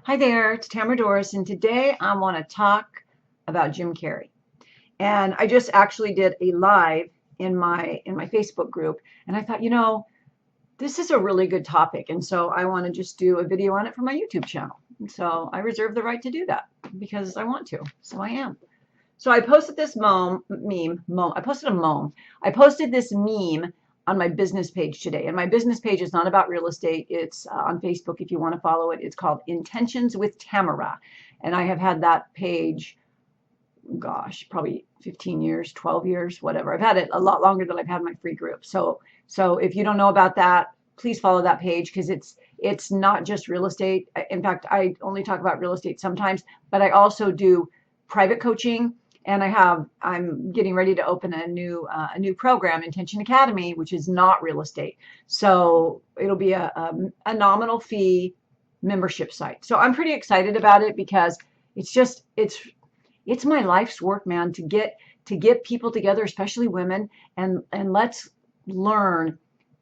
Hi there, it's Tamara Dorris, and today I want to talk about Jim Carey. And I just actually did a live in my Facebook group, and I thought, this is a really good topic, and so I want to just do a video on it for my YouTube channel. And so I reserve the right to do that because I want to. So I am. So I posted this I posted a meme. I posted this meme on my business page today. And my business page is not about real estate. It's on Facebook if you want to follow it. It's called Intentions with Tamara. And I have had that page, gosh, probably 15 years, 12 years, whatever. I've had it a lot longer than I've had my free group. So if you don't know about that, please follow that page because it's not just real estate. In fact, I only talk about real estate sometimes, but I also do private coaching, and I'm getting ready to open a new program, Intention Academy, which is not real estate. So it'll be a nominal fee membership site. So I'm pretty excited about it because it's my life's work, man, to get people together, especially women, and let's learn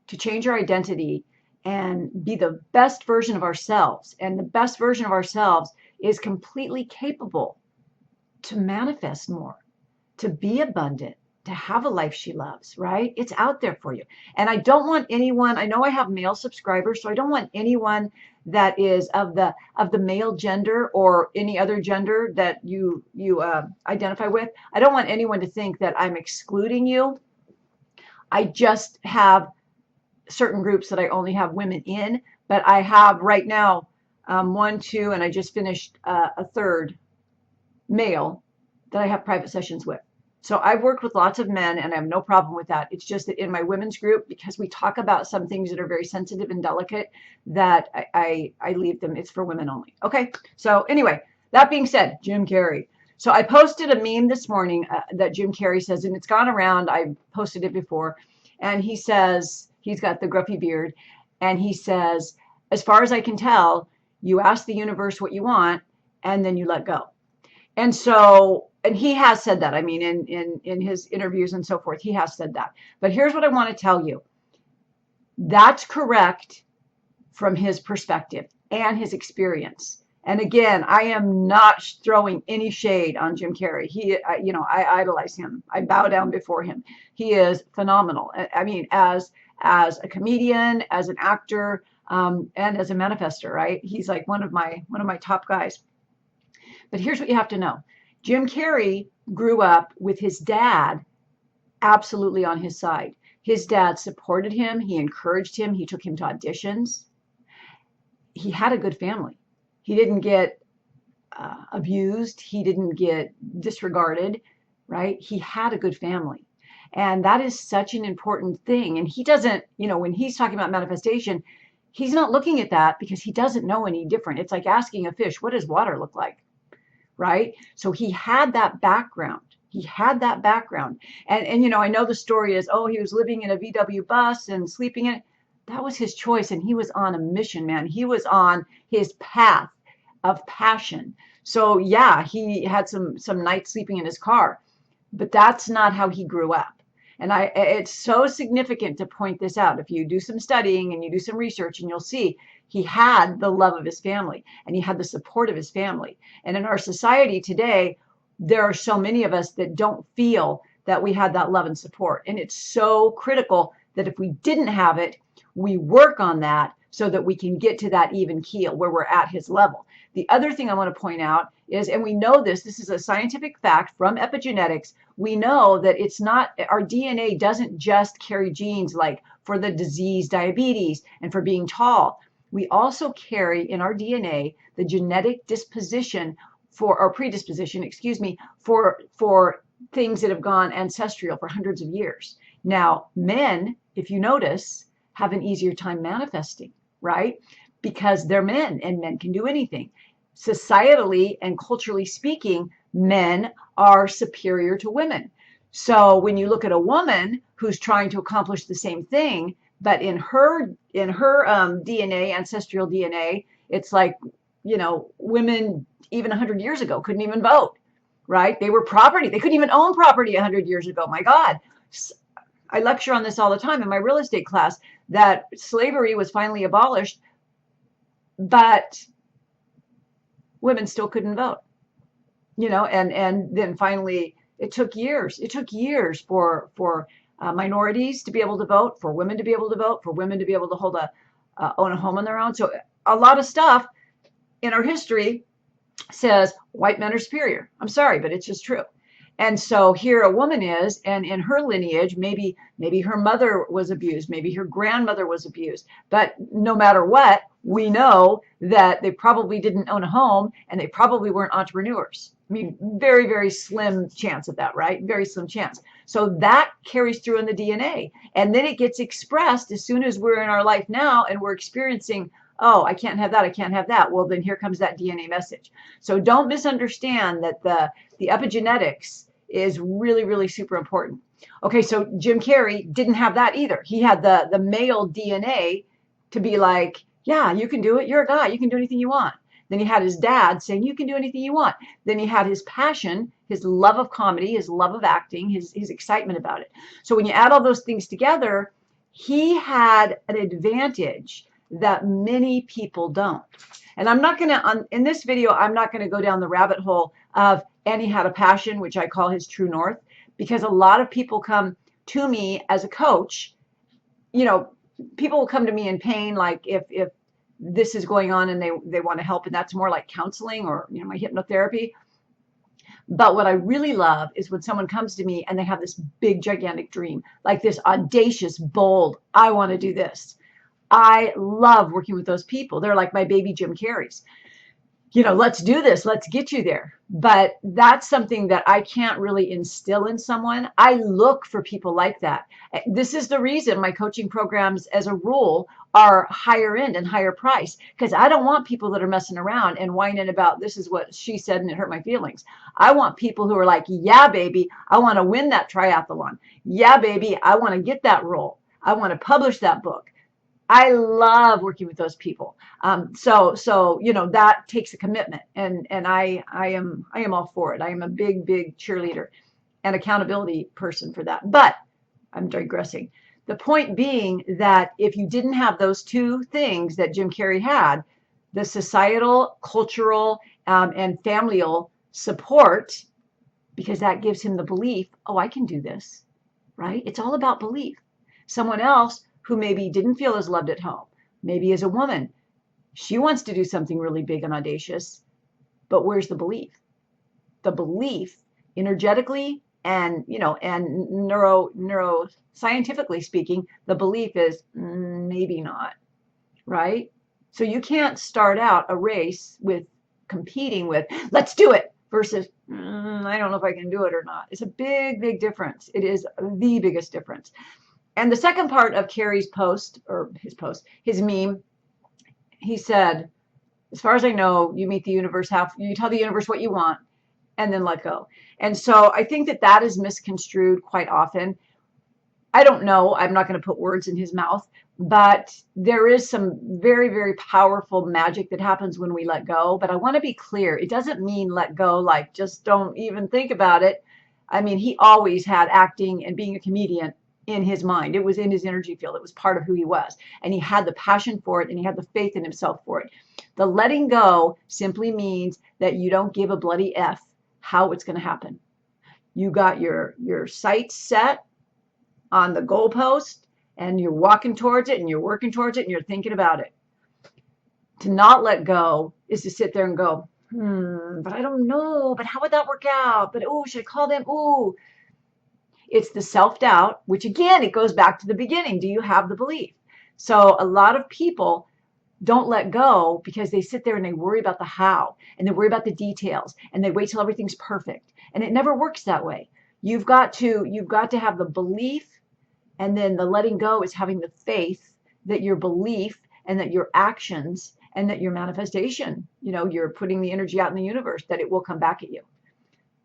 to change our identity and be the best version of ourselves. And the best version of ourselves is completely capable to manifest more, to be abundant, to have a life she loves, right? It's out there for you. And I don't want anyone, I know I have male subscribers, so I don't want anyone that is of the male gender or any other gender that you identify with. I don't want anyone to think that I'm excluding you. I just have certain groups that I only have women in, but I have right now one, two, and I just finished a third male that I have private sessions with. So I've worked with lots of men and I have no problem with that. It's just that in my women's group, because we talk about some things that are very sensitive and delicate, that I leave them. It's for women only. Okay. So anyway, that being said, Jim Carey. So I posted a meme this morning that Jim Carey says, and it's gone around. I posted it before. And he says, he's got the gruffy beard. And he says, as far as I can tell, you ask the universe what you want and then you let go. And so, and he has said that, I mean, in his interviews and so forth, he has said that. But here's what I want to tell you. That's correct from his perspective and his experience. And again, I am not throwing any shade on Jim Carey. I idolize him. I bow down before him. He is phenomenal. I mean, as a comedian, as an actor, and as a manifester, right? He's like one of my top guys. But here's what you have to know. Jim Carey grew up with his dad absolutely on his side. His dad supported him. He encouraged him. He took him to auditions. He had a good family. He didn't get abused. He didn't get disregarded, right? He had a good family. And that is such an important thing. And he doesn't, when he's talking about manifestation, he's not looking at that because he doesn't know any different. It's like asking a fish, what does water look like? Right? So he had that background. He had that background. And I know the story is, he was living in a VW bus and sleeping in it. That was his choice. And he was on a mission, man. He was on his path of passion. So yeah, he had some nights sleeping in his car, but that's not how he grew up. And it's so significant to point this out. If you do some studying and you do some research, and you'll see he had the love of his family and he had the support of his family. And in our society today, there are so many of us that don't feel that we had that love and support. And it's so critical that if we didn't have it, we work on that so that we can get to that even keel where we're at his level. The other thing I want to point out is, and we know this is a scientific fact from epigenetics, we know that it's not, our DNA doesn't just carry genes like for the disease diabetes and for being tall. We also carry in our DNA the genetic disposition or predisposition, for things that have gone ancestral for hundreds of years. Now, men, if you notice, have an easier time manifesting, right? Because they're men and men can do anything. Societally and culturally speaking, men are superior to women. So when you look at a woman who's trying to accomplish the same thing, but in her DNA, ancestral DNA, it's like, women even 100 years ago couldn't even vote, right? They were property. They couldn't even own property 100 years ago. My God. I lecture on this all the time in my real estate class, that slavery was finally abolished, but women still couldn't vote. And then finally it took years. It took years for minorities to be able to vote, for women to be able to vote, for women to be able to own a home on their own. So a lot of stuff in our history says white men are superior. I'm sorry, but it's just true. And so here a woman is, and in her lineage, maybe her mother was abused, maybe her grandmother was abused. But no matter what, we know that they probably didn't own a home and they probably weren't entrepreneurs. I mean, very, very slim chance of that, right? Very slim chance. So that carries through in the DNA. And then it gets expressed as soon as we're in our life now and we're experiencing, oh, I can't have that, I can't have that. Well, then here comes that DNA message. So don't misunderstand that the epigenetics is really, really super important. Okay, so Jim Carey didn't have that either. He had the male DNA to be like, yeah, you can do it. You're a guy. You can do anything you want. Then he had his dad saying, you can do anything you want. Then he had his passion, his love of comedy, his love of acting, his excitement about it. So when you add all those things together, he had an advantage that many people don't. And I'm not going to, in this video, I'm not going to go down the rabbit hole of, and he had a passion, which I call his true north, because a lot of people come to me as a coach. People will come to me in pain, like if this is going on and they want to help, and that's more like counseling or my hypnotherapy. But what I really love is when someone comes to me and they have this big gigantic dream, like this audacious, bold, I want to do this. I love working with those people. They're like my baby Jim Carreys. Let's do this. Let's get you there. But that's something that I can't really instill in someone. I look for people like that. This is the reason my coaching programs, as a rule, are higher end and higher price, because I don't want people that are messing around and whining about this is what she said and it hurt my feelings. I want people who are like, yeah, baby, I want to win that triathlon. Yeah, baby, I want to get that role. I want to publish that book. I love working with those people. So that takes a commitment, and I am all for it. I am a big cheerleader and accountability person for that. But I'm digressing. The point being that if you didn't have those two things that Jim Carrey had, the societal, cultural, and familial support, because that gives him the belief, oh, I can do this, right? It's all about belief. Someone else who maybe didn't feel as loved at home, maybe as a woman, she wants to do something really big and audacious, but where's the belief? The belief, energetically and neuroscientifically speaking, the belief is maybe not, right? So you can't start out a race with competing with, let's do it, versus I don't know if I can do it or not. It's a big difference. It is the biggest difference. And the second part of Carey's his meme, he said, as far as I know, you meet the universe you tell the universe what you want and then let go. And so I think that is misconstrued quite often. I don't know. I'm not going to put words in his mouth, but there is some very, very powerful magic that happens when we let go. But I want to be clear. It doesn't mean let go, like just don't even think about it. I mean, he always had acting and being a comedian in his mind. It was in his energy field. It was part of who he was. And he had the passion for it, and he had the faith in himself for it. The letting go simply means that you don't give a bloody F how it's going to happen. You got your sights set on the goalpost, and you're walking towards it, and you're working towards it, and you're thinking about it. To not let go is to sit there and go, but I don't know, but how would that work out? But, should I call them? It's the self-doubt, which again, it goes back to the beginning. Do you have the belief? So a lot of people don't let go because they sit there and they worry about the how, and they worry about the details, and they wait till everything's perfect. And it never works that way. You've got to have the belief, and then the letting go is having the faith that your belief and that your actions and that your manifestation, you're putting the energy out in the universe, that it will come back at you.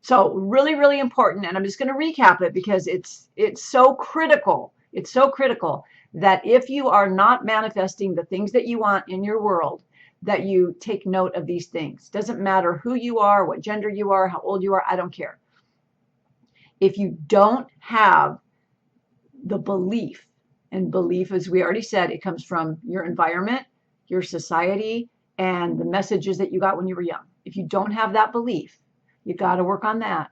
So really, really important. And I'm just going to recap it because it's so critical. It's so critical that if you are not manifesting the things that you want in your world, that you take note of these things. Doesn't matter who you are, what gender you are, how old you are, I don't care. If you don't have the belief, and belief, as we already said, it comes from your environment, your society, and the messages that you got when you were young. If you don't have that belief, you got to work on that.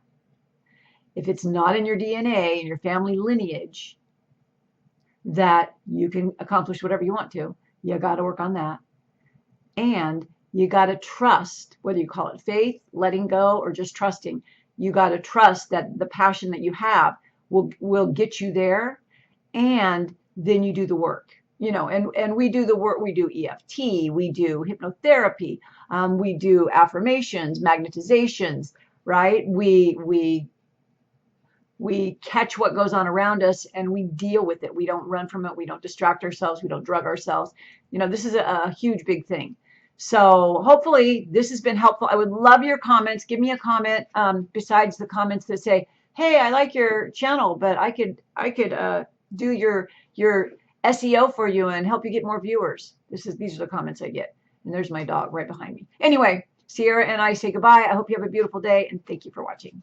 If it's not in your DNA, in your family lineage, that you can accomplish whatever you want to, you got to work on that. And you got to trust, whether you call it faith, letting go, or just trusting. You got to trust that the passion that you have will get you there, and then you do the work. And we do the work. We do EFT, we do hypnotherapy, we do affirmations, magnetizations, right? We catch what goes on around us and we deal with it. We don't run from it. We don't distract ourselves. We don't drug ourselves. This is a huge, big thing. So hopefully this has been helpful. I would love your comments. Give me a comment besides the comments that say, hey, I like your channel, but I could do your SEO for you and help you get more viewers. These are the comments I get. And there's my dog right behind me. Anyway, Sierra and I say goodbye. I hope you have a beautiful day, and thank you for watching.